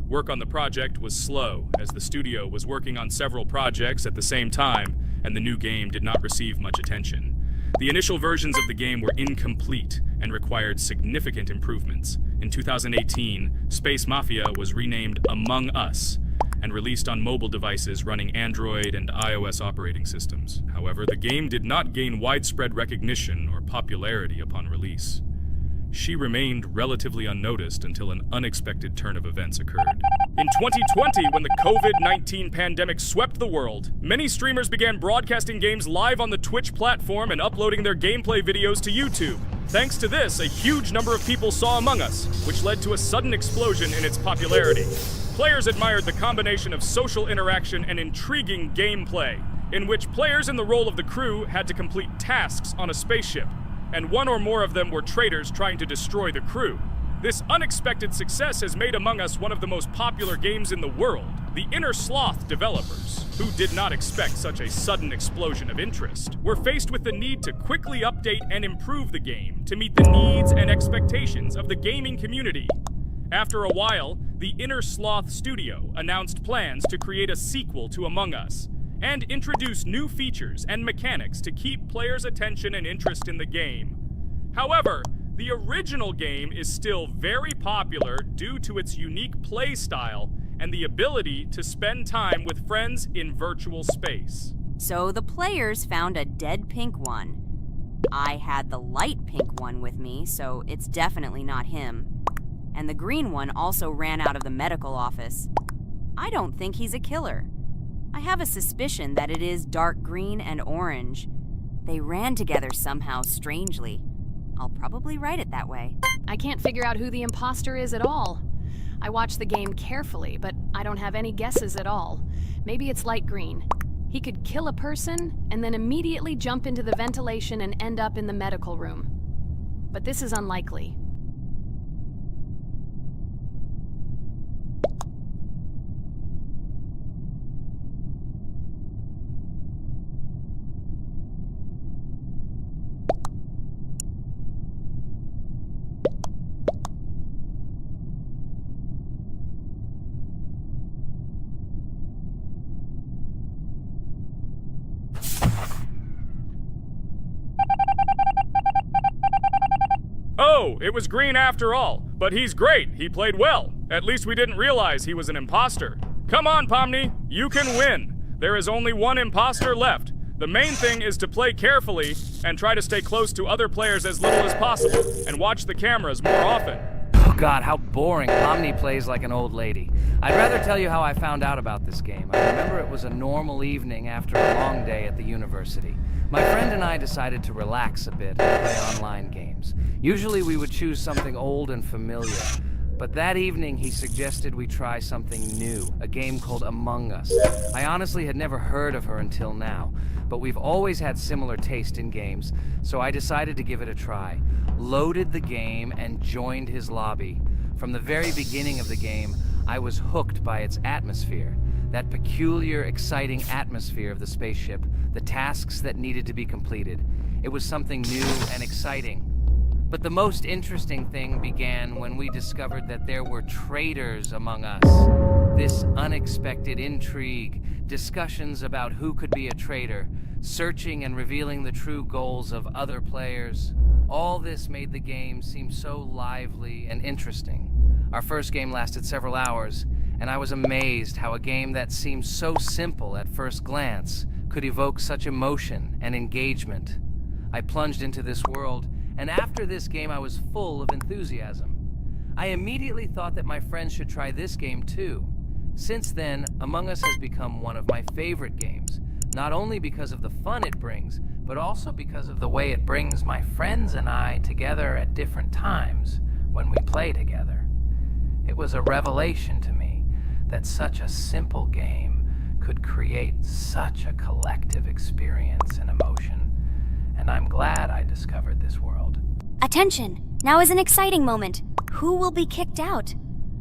Work on the project was slow, as the studio was working on several projects at the same time, and the new game did not receive much attention. The initial versions of the game were incomplete and required significant improvements. In 2018, Space Mafia was renamed Among Us, and released on mobile devices running Android and iOS operating systems. However, the game did not gain widespread recognition or popularity upon release. She remained relatively unnoticed until an unexpected turn of events occurred. In 2020, when the COVID-19 pandemic swept the world, many streamers began broadcasting games live on the Twitch platform and uploading their gameplay videos to YouTube. Thanks to this, a huge number of people saw Among Us, which led to a sudden explosion in its popularity. Players admired the combination of social interaction and intriguing gameplay, in which players in the role of the crew had to complete tasks on a spaceship, and one or more of them were traitors trying to destroy the crew. This unexpected success has made Among Us one of the most popular games in the world. The Innersloth developers, who did not expect such a sudden explosion of interest, were faced with the need to quickly update and improve the game to meet the needs and expectations of the gaming community. After a while, the Innersloth studio announced plans to create a sequel to Among Us and introduce new features and mechanics to keep players' attention and interest in the game. However, the original game is still very popular due to its unique play style and the ability to spend time with friends in virtual space. So the players found a dead pink one. I had the light pink one with me, so it's definitely not him. And the green one also ran out of the medical office. I don't think he's a killer. I have a suspicion that it is dark green and orange. They ran together somehow strangely. I'll probably write it that way. I can't figure out who the imposter is at all. I watched the game carefully, but I don't have any guesses at all. Maybe it's light green. He could kill a person and then immediately jump into the ventilation and end up in the medical room. But this is unlikely. Oh, it was green after all. But he's great. He played well. At least we didn't realize he was an imposter. Come on, Pomni. You can win. There is only one imposter left. The main thing is to play carefully and try to stay close to other players as little as possible and watch the cameras more often. Oh God, how boring. Pomni plays like an old lady. I'd rather tell you how I found out about this game. I remember it was a normal evening after a long day at the university. My friend and I decided to relax a bit and play online games. Usually we would choose something old and familiar. But that evening, he suggested we try something new, a game called Among Us. I honestly had never heard of her until now, but we've always had similar taste in games, so I decided to give it a try. Loaded the game and joined his lobby. From the very beginning of the game, I was hooked by its atmosphere. That peculiar, exciting atmosphere of the spaceship, the tasks that needed to be completed. It was something new and exciting. But the most interesting thing began when we discovered that there were traitors among us. This unexpected intrigue, discussions about who could be a traitor, searching and revealing the true goals of other players. All this made the game seem so lively and interesting. Our first game lasted several hours, and I was amazed how a game that seemed so simple at first glance could evoke such emotion and engagement. I plunged into this world, and after this game I was full of enthusiasm. I immediately thought that my friends should try this game too. Since then, Among Us has become one of my favorite games, not only because of the fun it brings, but also because of the way it brings my friends and I together at different times when we play together. It was a revelation to me that such a simple game could create such a collective experience and emotion. And I'm glad I discovered this world. Attention! Now is an exciting moment. Who will be kicked out?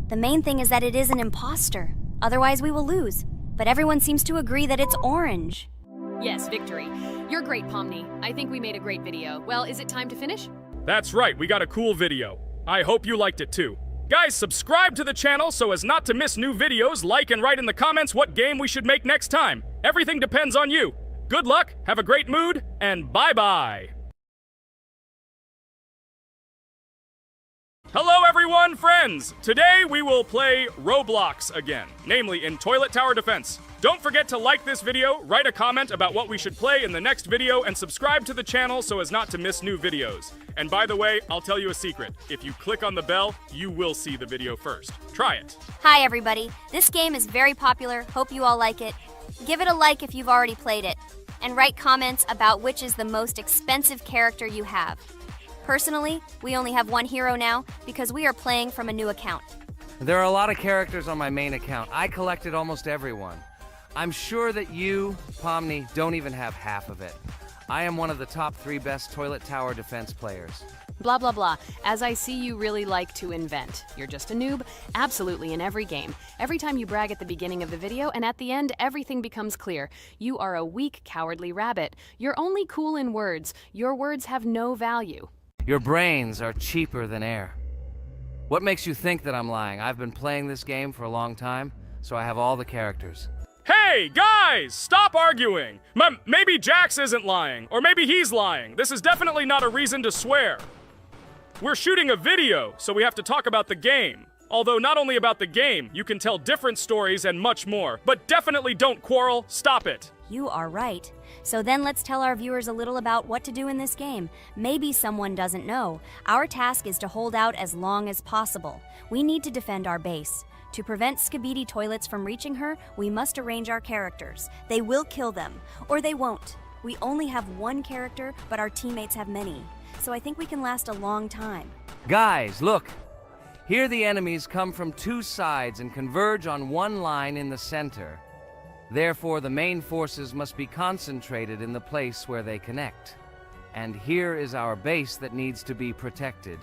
The main thing is that it is an imposter. Otherwise we will lose. But everyone seems to agree that it's orange. Yes, victory. You're great, Pomni. I think we made a great video. Well, is it time to finish? That's right, we got a cool video. I hope you liked it too. Guys, subscribe to the channel so as not to miss new videos, like and write in the comments what game we should make next time. Everything depends on you. Good luck, have a great mood, and bye-bye. Hello everyone, friends! Today we will play Roblox again, namely in Toilet Tower Defense. Don't forget to like this video, write a comment about what we should play in the next video, and subscribe to the channel so as not to miss new videos. And by the way, I'll tell you a secret. If you click on the bell, you will see the video first. Try it. Hi everybody. This game is very popular. Hope you all like it. Give it a like if you've already played it. And write comments about which is the most expensive character you have. Personally, we only have one hero now because we are playing from a new account. There are a lot of characters on my main account. I collected almost everyone. I'm sure that you, Pomni, don't even have half of it. I am one of the top 3 best Toilet Tower Defense players. Blah, blah, blah. As I see you really like to invent. You're just a noob? Absolutely, in every game. Every time you brag at the beginning of the video, and at the end, everything becomes clear. You are a weak, cowardly rabbit. You're only cool in words. Your words have no value. Your brains are cheaper than air. What makes you think that I'm lying? I've been playing this game for a long time, so I have all the characters. Hey, guys! Stop arguing! Maybe Jax isn't lying, or maybe he's lying. This is definitely not a reason to swear. We're shooting a video, so we have to talk about the game. Although not only about the game, you can tell different stories and much more. But definitely don't quarrel. Stop it. You are right. So then let's tell our viewers a little about what to do in this game. Maybe someone doesn't know. Our task is to hold out as long as possible. We need to defend our base. To prevent Skibidi Toilets from reaching her, we must arrange our characters. They will kill them, or they won't. We only have one character, but our teammates have many. So I think we can last a long time. Guys, look! Here the enemies come from 2 sides and converge on one line in the center. Therefore, the main forces must be concentrated in the place where they connect. And here is our base that needs to be protected.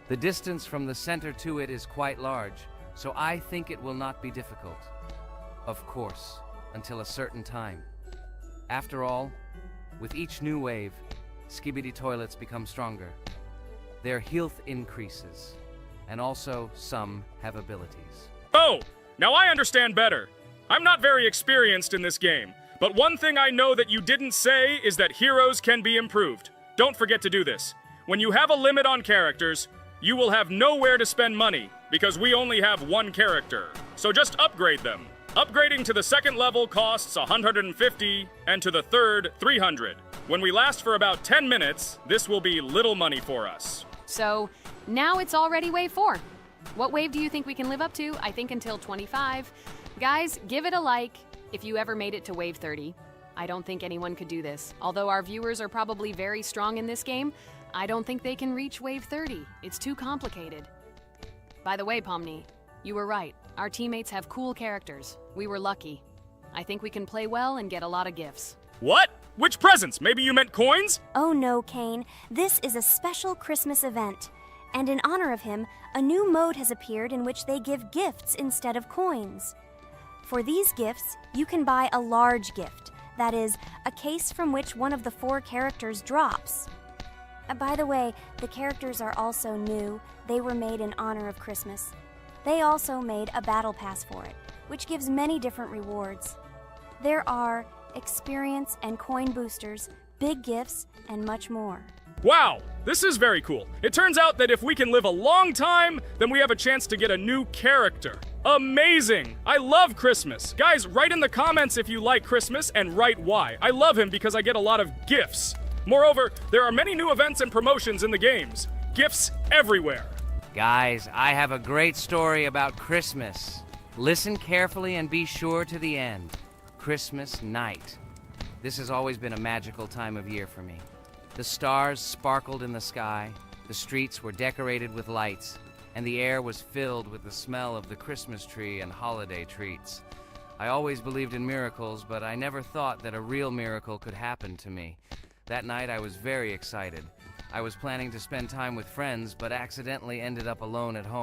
The distance from the center to it is quite large, so I think it will not be difficult. Of course, until a certain time. After all, with each new wave, Skibidi Toilets become stronger. Their health increases, and also some have abilities. Oh, now I understand better. I'm not very experienced in this game, but one thing I know that you didn't say is that heroes can be improved. Don't forget to do this. When you have a limit on characters, you will have nowhere to spend money because we only have one character. So just upgrade them. Upgrading to the second level costs 150 and to the third 300. When we last for about 10 minutes, this will be little money for us. So now it's already wave 4. What wave do you think we can live up to? I think until 25. Guys, give it a like if you ever made it to wave 30. I don't think anyone could do this. Although our viewers are probably very strong in this game, I don't think they can reach wave 30. It's too complicated. By the way, Pomni, you were right. Our teammates have cool characters. We were lucky. I think we can play well and get a lot of gifts. What? Which presents? Maybe you meant coins? Oh no, Kane. This is a special Christmas event. And in honor of him, a new mode has appeared in which they give gifts instead of coins. For these gifts, you can buy a large gift. That is, a case from which one of the 4 characters drops. By the way, the characters are also new. They were made in honor of Christmas. They also made a battle pass for it, which gives many different rewards. There are experience and coin boosters, big gifts, and much more. Wow, this is very cool. It turns out that if we can live a long time, then we have a chance to get a new character. Amazing! I love Christmas. Guys, write in the comments if you like Christmas and write why. I love him because I get a lot of gifts. Moreover, there are many new events and promotions in the games. Gifts everywhere. Guys, I have a great story about Christmas. Listen carefully and be sure to the end. Christmas night. This has always been a magical time of year for me. The stars sparkled in the sky, the streets were decorated with lights, and the air was filled with the smell of the Christmas tree and holiday treats. I always believed in miracles, but I never thought that a real miracle could happen to me. That night I was very excited. I was planning to spend time with friends, but accidentally ended up alone at home.